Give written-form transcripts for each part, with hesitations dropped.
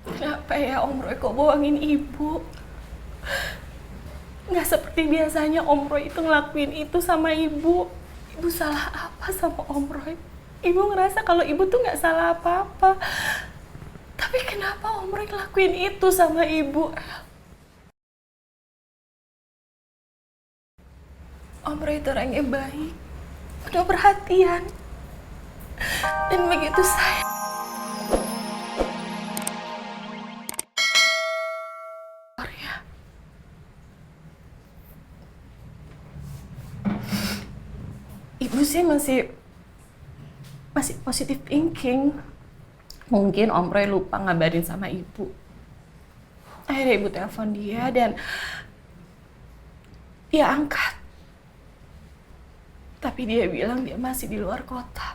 Kenapa ya Om Roy kok bohongin ibu? Nggak seperti biasanya Om Roy itu ngelakuin itu sama ibu. Ibu salah apa sama Om Roy? Ibu ngerasa kalau ibu tuh nggak salah apa-apa. Tapi kenapa Om Roy ngelakuin itu sama ibu? Om Roy itu orangnya baik, penuh perhatian. Dan begitu saya ibu sih masih positive thinking. Mungkin Om Roy lupa ngabarin sama ibu. Akhirnya ibu telepon dia dan dia angkat. Tapi dia bilang dia masih di luar kota.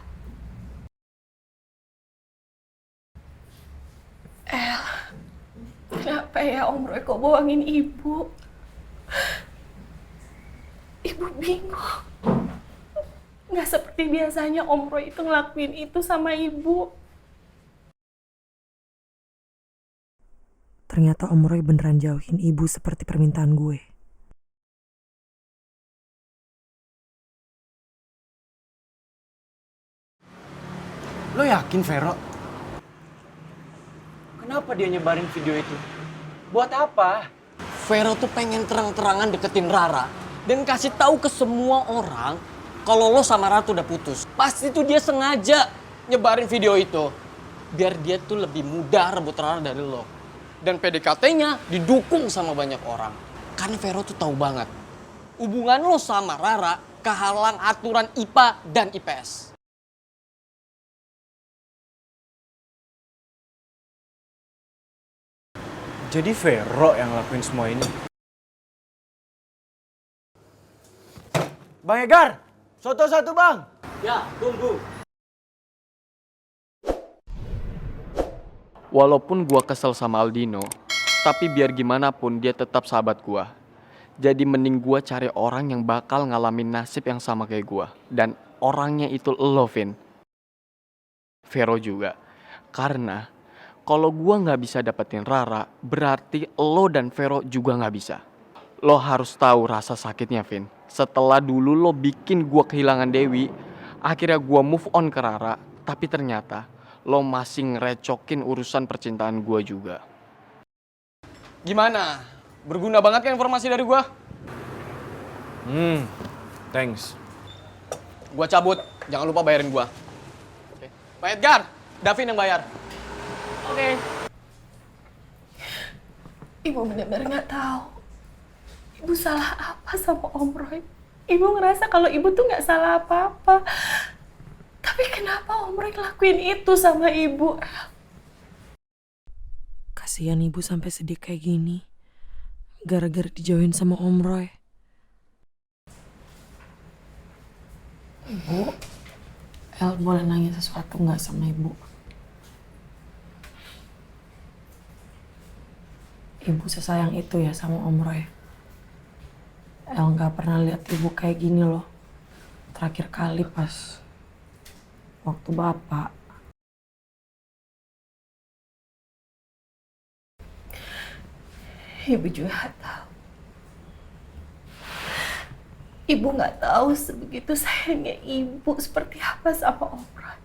Kenapa ya Om Roy kok bohongin ibu? Ibu bingung. Nggak seperti biasanya Om Roy itu ngelakuin itu sama ibu. Ternyata Om Roy beneran jauhin ibu seperti permintaan gue. Lo yakin, Vero? Kenapa dia nyebarin video itu? Buat apa? Vero tuh pengen terang-terangan deketin Rara dan kasih tahu ke semua orang kalau lo sama Rara tuh udah putus. Pasti tuh dia sengaja nyebarin video itu biar dia tuh lebih mudah rebut Rara dari lo. Dan PDKT-nya didukung sama banyak orang. Karena Vero tuh tahu banget hubungan lo sama Rara kehalang aturan IPA dan IPS. Jadi Vero yang ngelakuin semua ini? Bang Egar, soto satu bang. Ya, tunggu. Walaupun gua kesel sama Aldino, tapi biar gimana pun dia tetap sahabat gua. Jadi mending gua cari orang yang bakal ngalamin nasib yang sama kayak gua. Dan orangnya itu lo, Vin. Vero juga. Karena kalau gua nggak bisa dapetin Rara, berarti lo dan Vero juga nggak bisa. Lo harus tahu rasa sakitnya, Vin. Setelah dulu lo bikin gua kehilangan Dewi, akhirnya gua move on ke Rara, tapi ternyata lo masih ngerecokin urusan percintaan gua juga. Gimana? Berguna banget kan informasi dari gua? Thanks. Gua cabut, jangan lupa bayarin gua. Oke. Pak Edgar, Davin yang bayar. Oke. Ibu benar-benar nggak tahu. Ibu salah apa sama Om Roy? Ibu ngerasa kalau ibu tuh nggak salah apa-apa. Tapi kenapa Om Roy ngelakuin itu sama ibu? Kasihan ibu sampai sedih kayak gini. Gara-gara dijauhin sama Om Roy. Ibu, El boleh nanya sesuatu nggak sama ibu? Ibu sesayang itu ya sama Om Roy. El nggak pernah lihat ibu kayak gini loh. Terakhir kali pas waktu bapak. Ibu juga nggak tahu. Ibu nggak tahu sebegitu sayangnya ibu seperti apa sama Om Roy.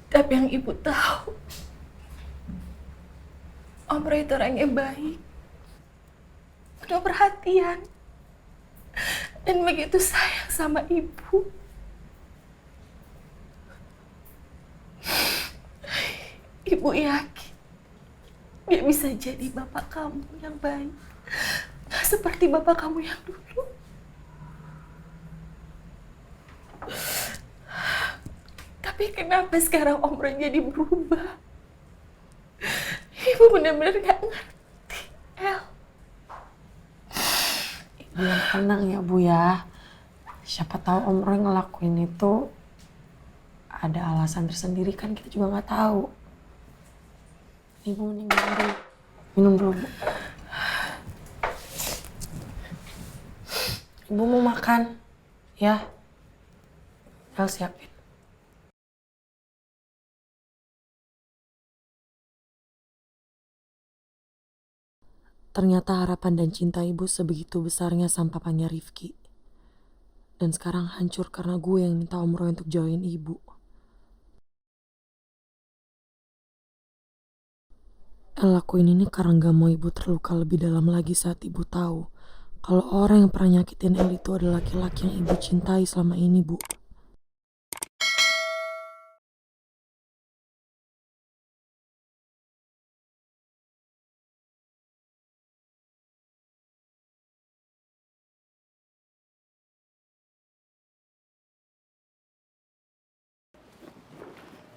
Tapi yang ibu tahu, Om Roy itu orangnya baik, penuh perhatian, dan begitu sayang sama ibu. Ibu yakin dia bisa jadi bapak kamu yang baik, nggak seperti bapak kamu yang dulu. Tapi kenapa sekarang Om Roy jadi berubah? Ibu benar-benar nggak ngerti, El. Ibu yang tenang ya Bu ya. Siapa tahu Om Roy ngelakuin itu ada alasan tersendiri kan kita juga nggak tahu. Ibu mending minum dulu Bu. Ibu mau makan ya? El siapin. Ternyata harapan dan cinta ibu sebegitu besarnya sama papanya Rifki. Dan sekarang hancur karena gue yang minta Om Roy untuk jauhin ibu. El lakuin ini karena gak mau ibu terluka lebih dalam lagi saat ibu tahu kalau orang yang pernah nyakitin El itu adalah laki-laki yang ibu cintai selama ini, Bu.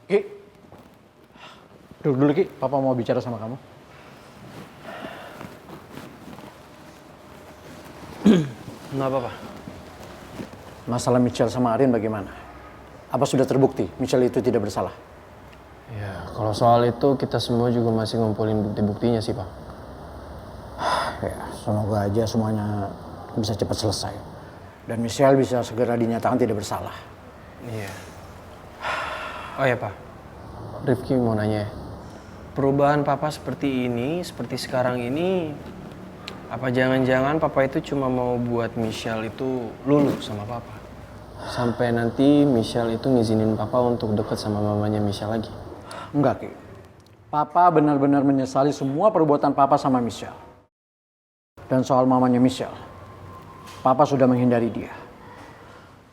Ki, duduk dulu Ki, Papa mau bicara sama kamu. Nggak apa-apa. Masalah Michelle sama Arin bagaimana? Apa sudah terbukti Michelle itu tidak bersalah? Ya, kalau soal itu kita semua juga masih ngumpulin bukti-buktinya sih, Pak. Ya, semoga aja semuanya bisa cepat selesai. Dan Michelle bisa segera dinyatakan tidak bersalah. Iya. Oh ya, Pak. Rifki mau nanya ya. Perubahan Papa seperti ini, seperti sekarang ini, apa jangan-jangan Papa itu cuma mau buat Michelle itu luluh sama Papa? Sampai nanti Michelle itu ngizinin Papa untuk deket sama mamanya Michelle lagi? Enggak, Ki. Papa benar-benar menyesali semua perbuatan Papa sama Michelle. Dan soal mamanya Michelle, Papa sudah menghindari dia.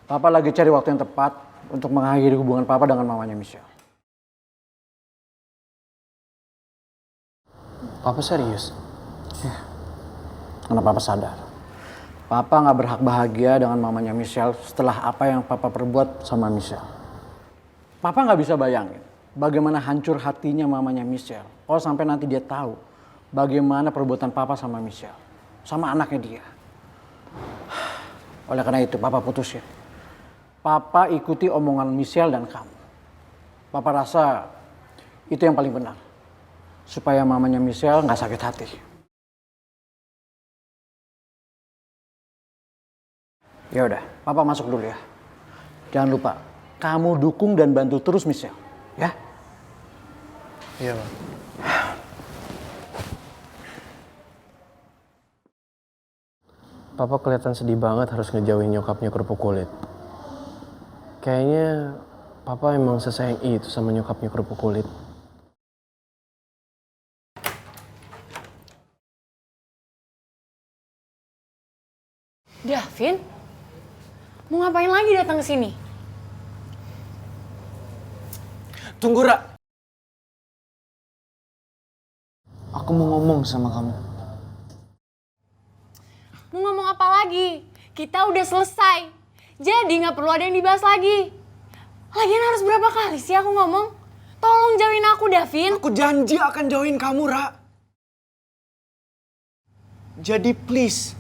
Papa lagi cari waktu yang tepat untuk mengakhiri hubungan Papa dengan mamanya Michelle. Papa serius? Karena Papa sadar, Papa nggak berhak bahagia dengan mamanya Michelle setelah apa yang Papa perbuat sama Michelle. Papa nggak bisa bayangin bagaimana hancur hatinya mamanya Michelle kalau sampai nanti dia tahu bagaimana perbuatan Papa sama Michelle, sama anaknya dia. Oleh karena itu Papa putusin, Papa ikuti omongan Michelle dan kamu. Papa rasa itu yang paling benar, supaya mamanya Michelle nggak sakit hati. Ya udah, Papa masuk dulu ya. Jangan lupa, kamu dukung dan bantu terus Michelle, ya? Iya, Pak. Papa kelihatan sedih banget harus ngejauhin nyokapnya kerupuk kulit. Kayaknya Papa emang sesayang itu sama nyokapnya kerupuk kulit. Davin, mau ngapain lagi datang ke sini? Tunggu, Ra. Aku mau ngomong sama kamu. Mau ngomong apa lagi? Kita udah selesai. Jadi nggak perlu ada yang dibahas lagi. Lagian harus berapa kali sih aku ngomong? Tolong jauhin aku, Davin. Aku janji akan jauhin kamu, Ra. Jadi please,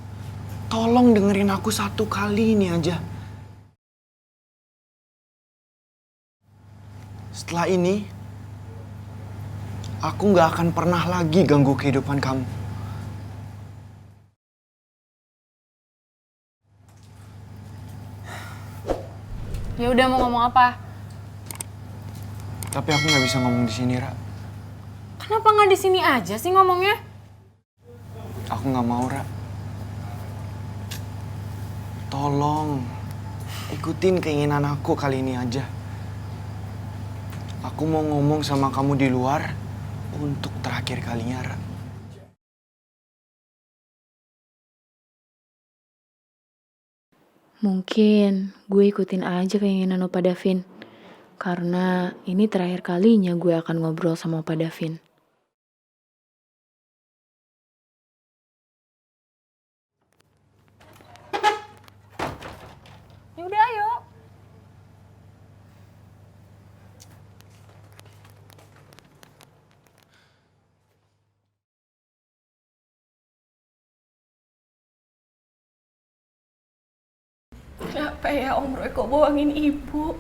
tolong dengerin aku satu kali ini aja. Setelah ini, aku nggak akan pernah lagi ganggu kehidupan kamu. Ya udah, mau ngomong apa? Tapi aku nggak bisa ngomong di sini, Ra. Kenapa nggak di sini aja sih ngomongnya? Aku nggak mau, Ra. Tolong, ikutin keinginan aku kali ini aja. Aku mau ngomong sama kamu di luar untuk terakhir kalinya, Ra. Mungkin gue ikutin aja keinginan Opa Davin. Karena ini terakhir kalinya gue akan ngobrol sama Opa Davin. Ya udah, ayo. Kenapa ya Om Roy kok bohongin ibu?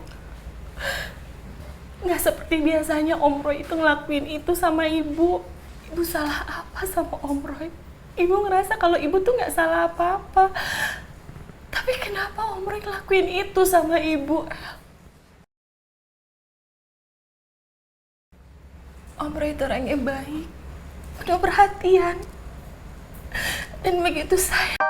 Nggak seperti biasanya Om Roy itu ngelakuin itu sama ibu. Ibu salah apa sama Om Roy? Ibu ngerasa kalau ibu tuh nggak salah apa-apa. Tapi kenapa Om Roy ngelakuin itu sama ibu? Om Roy itu orang yang baik, penuh perhatian. Dan begitu saya